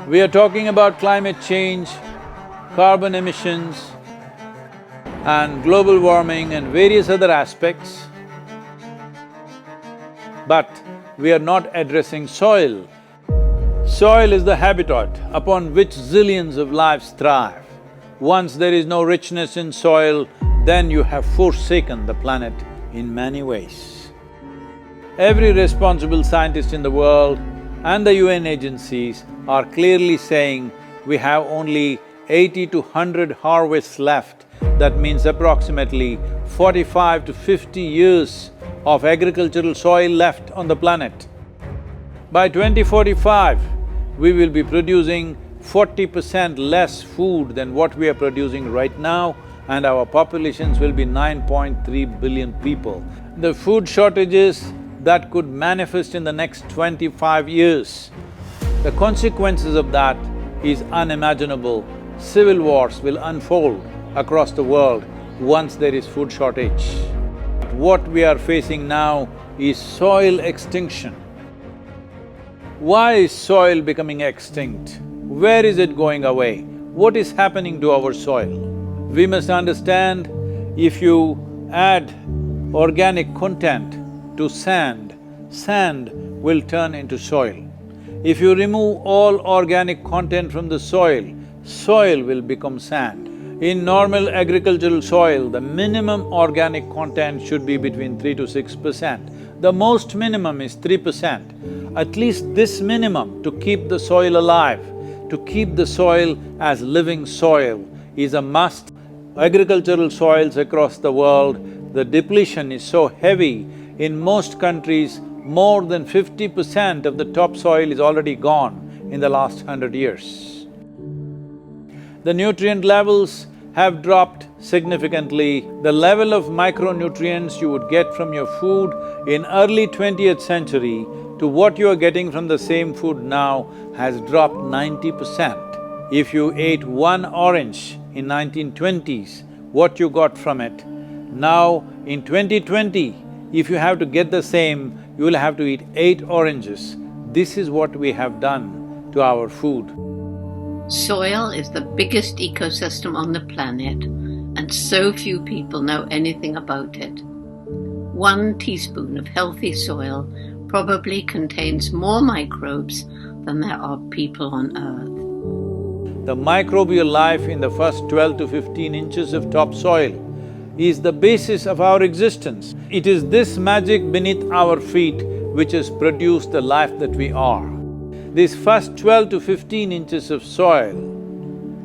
We are talking about climate change, carbon emissions, and global warming and various other aspects, but we are not addressing soil. Soil is the habitat upon which zillions of lives thrive. Once there is no richness in soil, then you have forsaken the planet in many ways. Every responsible scientist in the world and the UN agencies are clearly saying we have only 80 to 100 harvests left. That means approximately 45 to 50 years of agricultural soil left on the planet. By 2045, we will be producing 40% less food than what we are producing right now, and our populations will be 9.3 billion people. The food shortages that could manifest in the next 25 years, the consequences of that is unimaginable. Civil wars will unfold across the world once there is food shortage. What we are facing now is soil extinction. Why is soil becoming extinct? Where is it going away? What is happening to our soil? We must understand, if you add organic content to sand, sand will turn into soil. If you remove all organic content from the soil, soil will become sand. In normal agricultural soil, the minimum organic content should be between 3 to 6%. The most minimum is 3%. At least this minimum to keep the soil alive, to keep the soil as living soil is a must. Agricultural soils across the world, the depletion is so heavy, in most countries, more than 50% of the topsoil is already gone in the last 100 years. The nutrient levels have dropped significantly. The level of micronutrients you would get from your food in early 20th century to what you are getting from the same food now has dropped 90%. If you ate one orange in 1920s, what you got from it, now in 2020, if you have to get the same, you will have to eat 8 oranges. This is what we have done to our food. Soil is the biggest ecosystem on the planet, and so few people know anything about it. 1 teaspoon of healthy soil probably contains more microbes than there are people on Earth. The microbial life in the first 12 to 15 inches of topsoil is the basis of our existence. It is this magic beneath our feet which has produced the life that we are. This first 12 to 15 inches of soil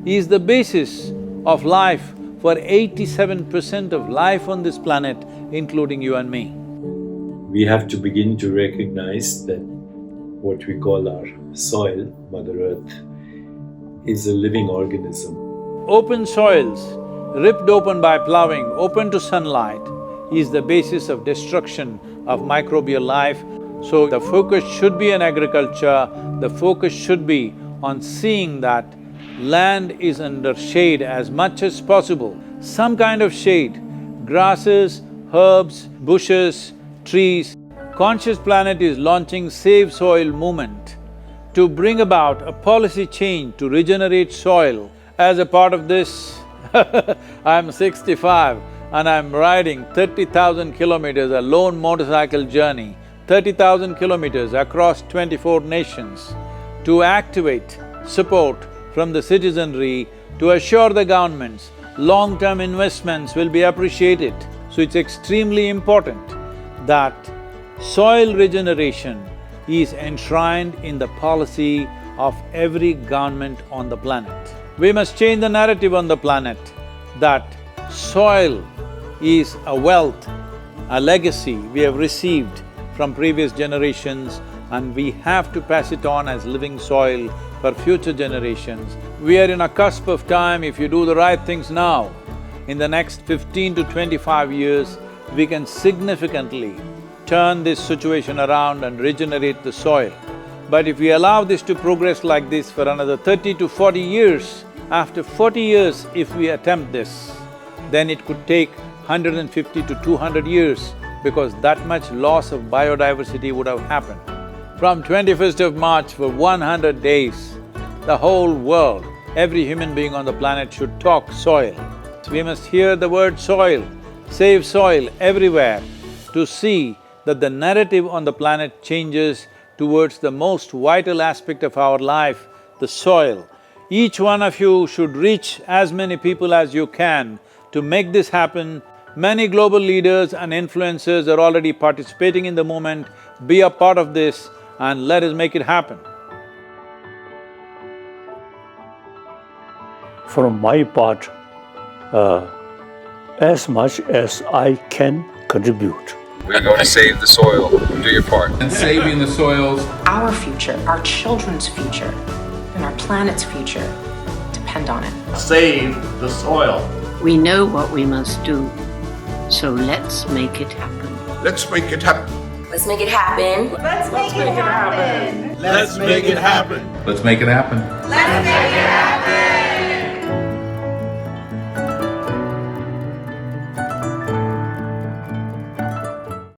is the basis of life for 87% of life on this planet, including you and me. We have to begin to recognize that what we call our soil, Mother Earth, is a living organism. Open soils, ripped open by ploughing, open to sunlight, is the basis of destruction of microbial life. So the focus should be on agriculture, the focus should be on seeing that land is under shade as much as possible, some kind of shade, grasses, herbs, bushes, trees. Conscious Planet is launching Save Soil movement to bring about a policy change to regenerate soil. As a part of this, I'm 65 and I'm riding 30,000 kilometers, a lone motorcycle journey, 30,000 kilometers across 24 nations to activate support from the citizenry to assure the governments long-term investments will be appreciated. So it's extremely important that soil regeneration is enshrined in the policy of every government on the planet. We must change the narrative on the planet that soil is a wealth, a legacy we have received from previous generations, and we have to pass it on as living soil for future generations. We are in a cusp of time. If you do the right things now, in the next 15 to 25 years, we can significantly turn this situation around and regenerate the soil. But if we allow this to progress like this for another 30 to 40 years, after 40 years if we attempt this, then it could take 150 to 200 years because that much loss of biodiversity would have happened. From 21st of March for 100 days, the whole world, every human being on the planet should talk soil. We must hear the word soil, save soil everywhere to see that the narrative on the planet changes towards the most vital aspect of our life, the soil. Each one of you should reach as many people as you can to make this happen. Many global leaders and influencers are already participating in the movement. Be a part of this and let us make it happen. From my part, as much as I can contribute. We're going to save the soil. Do your part. And saving the soils. Our future, our children's future, and our planet's future depend on it. Save the soil. We know what we must do, so let's make it happen. Let's make it happen. Let's make it happen. Let's make it happen. Let's make it happen. Let's make it happen. Let's make